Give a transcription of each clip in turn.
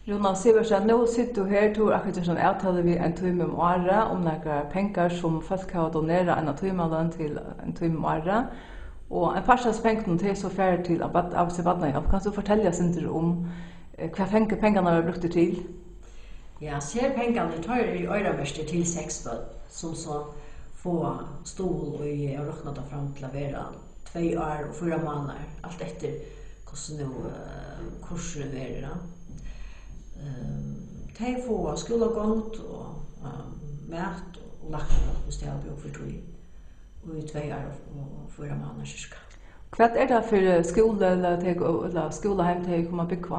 Rúnu Sivertsen, nu sitter du her til akkurat som avtaler vi en time om året om noen penger som folk har doneret en timelønn til en time om året. Og en par av pengene til så ferdig til av barnahjálp. Kan du fortelle oss om hva pengene har brukt til? Ja, ser pengene tar i øreverste til 6 bønn, som så få stol og jeg råkner det frem til å være 2 år og 4 måneder, alt etter hvordan kursen er. De får skolegångt og mat og lagt hvis de har bruk for tog. Og i 2 år og 4 måneder cirka. Hva det for skole eller skoleheim til å komme bygge?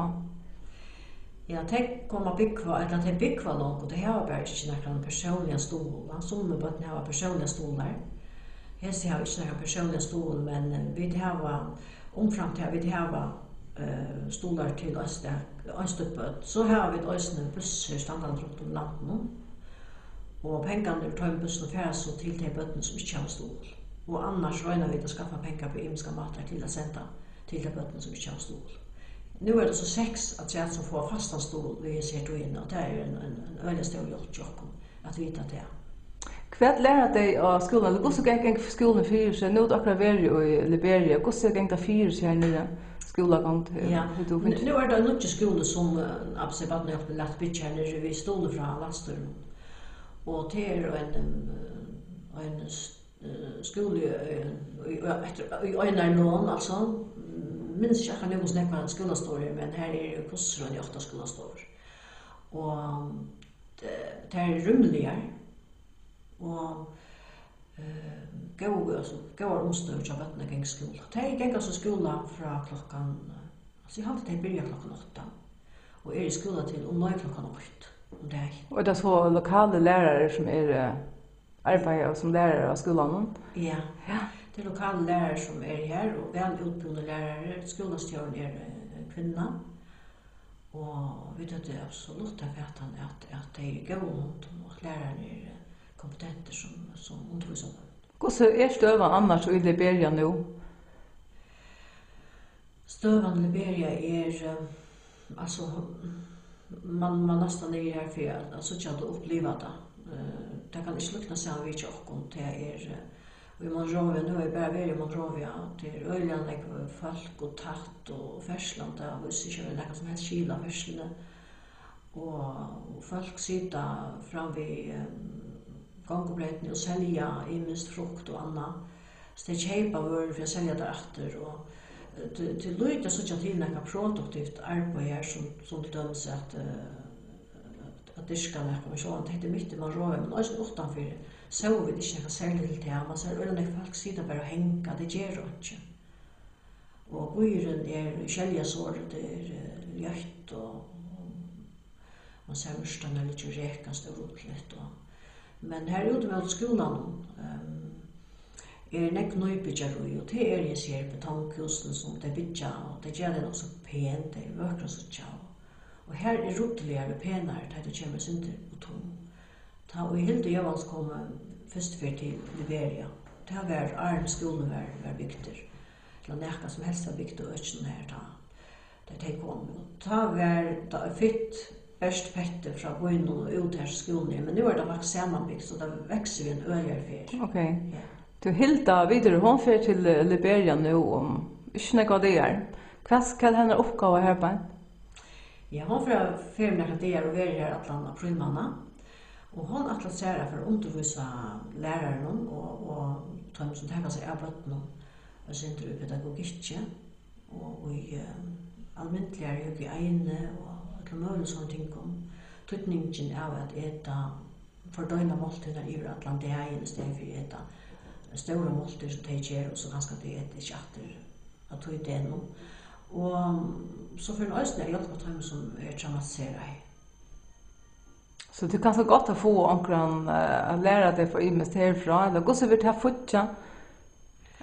Ja, de kommer bygge, eller de bygge nok, og de har bare ikke noen personlige stoler. Somme bøttene har personlige stoler. Hese har ikke noen personlige stoler, men vi har omframt her, vi har stoler til Østøpbøtt. Så har vi også busser standard rundt om landet. Og pengene tar en bussen og færre så til de bøttene som ikke har stol. Og annars regner vi å skaffe penger på imenska mater til å sende til de bøttene som ikke har stol. Nu det så 6 att som får fastan stol vi ser då in och det är en öliga stor hjälp att veta det. Vad lärde dig av skolan? Du måste gå för skolan för sig. Nu akkurat var i Liberia. Hur ska gå för sig här nere? Skolagång till. Ja. Nu det nog skolan som absolut barnahjälp lätt bitch här nere vi stod från Lastur. Och det är en skola i en lån alltså. Minns jag kan ju snacka skolastorier men här är kurser och 8 skolastorier. Och det är rymligare. Och gå omstör jag vattna gäng skola. Det är gäng alltså skola från klockan alltså jag har inte börja klockan 8. Och är i skola till om 9 klockan 8 om det. Och det är så lokala lärare som är arbetar som lärare av skolan. Ja. Ja. Det är lokala lärare som är här och väl utbildade lärare. Skolastjärn är kvinna. Och vi vet det absolut att det är gått och lärare är kompetenter som undervisar. Hur är stövan annars i Liberia nu? Stövan i Liberia är alltså man nästan är här för att så att uppleva det. Det kan inte lukta sig av vi tjockon. Det är i Monrovia, nu är bara i Monrovia, det är öljande folk och tatt och färsland, det är inte något som helst kila färslande. Och folk sitter fram vid gångobrätten och sälja minst frukt och annat. Så det köpa vörd för att sälja därefter. Och till lite så att till något produktivt arbete här som det döms att diska när kommer så det heter mitt i Monrovia, men också utanför. Så vi det inte särskilt till man ser ölen folk sitter bara och hänga det ger inte. Och guren är skäljasår det är hjärt och man ser murstarna lite räkast och rotligt och men här ute med skolan är det nöjbyggaroj och det är ju ser betongkusten som det bygga och det gör det också pent det verkar så tjau. Och här är rotligare penare det kommer inte på tom. Ta och helt det jag kom först för till Liberia. Det har varit armskolan var byggt. Det näka som helst har byggt och öchen här ta. Det kom. Ta var fitt bäst petter från byn och ut här skolan men nu är det varit sammanbyggt så det växer vi en öliga för. Okej. Du Hilda vidare hon för till Liberia nu om inte något det är. Vad ska hennes uppgåva här på? Ja, hon får förmedla det och vara här Atlanta primarna. Och hon atlaserar för att undervisa läraren och de som tänker sig arbetet och center i pedagogik och i allmäntliga hygiene och till möjligt sånt ting om tydningen av att äta fördöjna måltider i Atlanta istället för att äta stora måltider som de ger och så ganska det äter chatter att ta det nu. Och så för en östnär hjälp att de som är traumatisera. Så det kan så gott att få ankran att lära dig för imest härifrån. Eller gå så vill ta futja.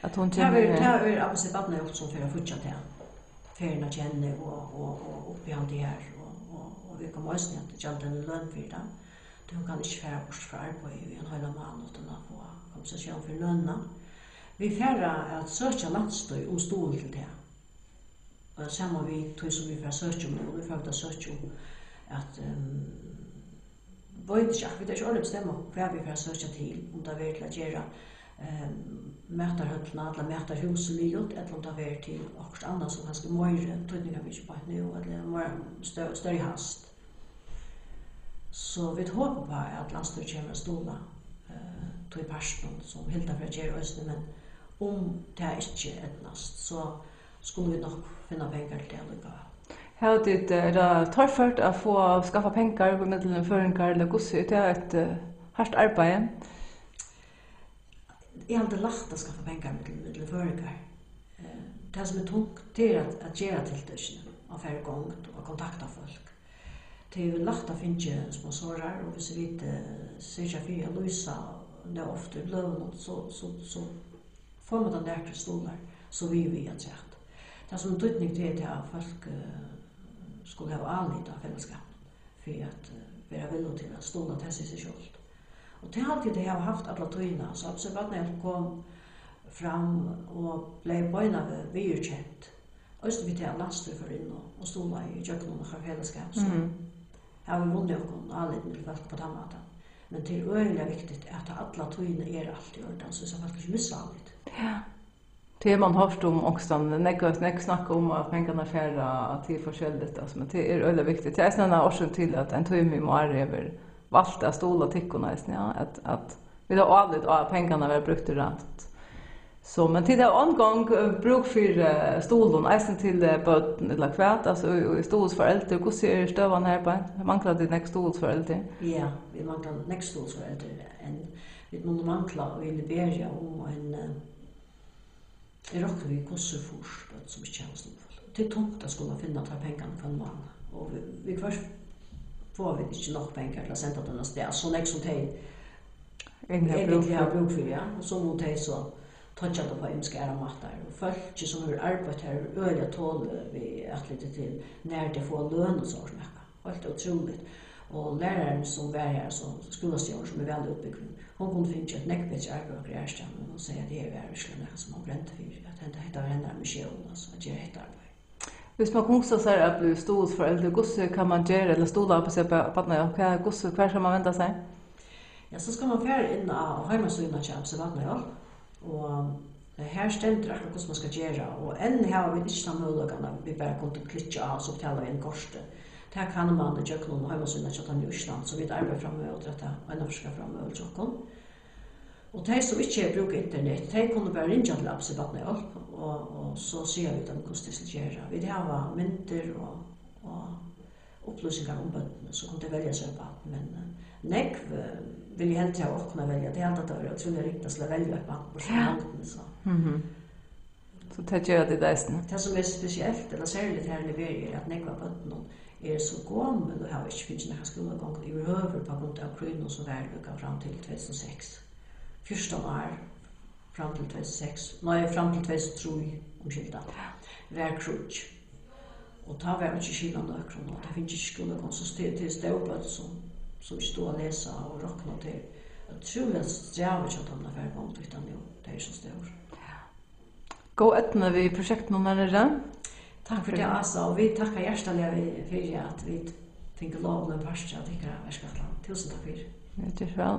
Att hon känner det är absolut barnahjälp som för att futja det. Färna känner och uppehåll det här och vi kommer också att jag den lön för det. De kan inte färra bort för arbete i en hela månad utan att få kompensation för lönerna. Vi färra att söka landstöj om stol till det. Och samma vi tog som vi får söka om och vi får att söka om at vet ikke, vi ikke ordentlig bestemme hva vi får søke til, om det er til å gjøre mätarhöllna eller mätarhuset livet, eller om det är till och annat som ganska mer tydliga vi på nu, eller mer större hast. Så vi hoppas på att landsstyret kommer att ståla till personen som helt för att göra oss, men om det är inte etnast så skulle vi nog finna pengar till det. Har det torrfört att få skaffa pengar på medlen föringar eller gosse? Det är ett hårt arbete. Jag har inte lätt att skaffa pengar med föringar. Det som är tungt är att göra tilltörsning av färre gång och kontakta folk. Det är lätt att finna sponsorer och hvis vi inte ser för att lösa det ofta lön så får man den där stolar så vi att säga. Det som är tydning det är att folk skulle ha anlita fällskap för att vara villiga till att stola till sig själv. Och det alltid det har haft alla tøyna, så barnahjälp kom fram och blev bøyna vidkänt. Och så vi till landsstyret för in och stola i jöknon och fällskap så har vi vunnit och anlita till folk på den maten. Men det är öliga viktigt att alla tøyna är alltid ordan så folk inte missar allt. Ja. Det är man hört om också, när snackar om att pengarna färra till forskjelligt, alltså, men det är öliga viktigt. Det är snarare orsaken till att en tími över valt att stola tickorna, ja, att vi har aldrig att pengarna var brukt rätt. Så men till det omgång bruk för stolen även till barn eller kvart, alltså stols föräldrar, hur ser stövan här på? Manglar det nästa stols föräldrar? Ja, vi manglar nästa stols föräldrar en vi måste mangla i Liberia och en rockar vi kossefors som känns stol. Det är tungt att skulle finna att pengarna kan man och vi kvar får vi inte nog pengar till att sända den där så nästa som det egentligen har bruk för, ja, och så mot det så toucha på imskara matar och folk som har arbetat här öliga tål vi att lite till när det får lön och så snacka. Helt otroligt. Och läraren som var här som skolastjärn som är väl utbyggd. Hon kunde finna ett neckbetch arbete och grästan och säga det är verkligen som hon bränt för att det heter henne mission alltså att göra ett arbete. Hvis man konstar sig att bli stolsförälder, gosse kan man göra eller stola på sig på barnahjälp? Gosse, hver ska man vända sig? Ja, så ska man färra in av hemmasöjna till barnahjälp. Och här stämmer akkurat hur man ska göra. Och än har vi inte samma möjligheter vi bara kunde klicka av så betalar vi en korste. Det här kan man göra någon hemmasöjna till Ryssland så vi arbetar framöver detta och en avska framöver tjockon. Och de som inte brukar internet, de kunde bara ringa till barnahjälp och så ser vi dem hur det ska göra. Vi har mynter och upplysningar om barnen så kunde välja sig barn. Men nekv vill jag helt ha kunna välja. Det är alltid att det är otroligt riktigt att välja ett barn på sin hand. Så det gör det där. Det som är speciellt eller särskilt här i Liberia är att nekva barnen är så gamla och har inte finns några skolgång i över på grund av krigen som var fram till 2006. 14 år fram till 2006. Nej, fram till 2003 omskilda. Var krutch. Och ta var inte skillnad och det finns inte skolgång så till stöpet som står och läsa och rockna till. Jag tror att strävar inte att de är på utan nu. Det är så stort. Gå öppna vi projektet någon annan. Tack för det alltså och vi tackar hjärtligt för att vi tänker lov med pastor att det är Tusen tack för det. Det är väl.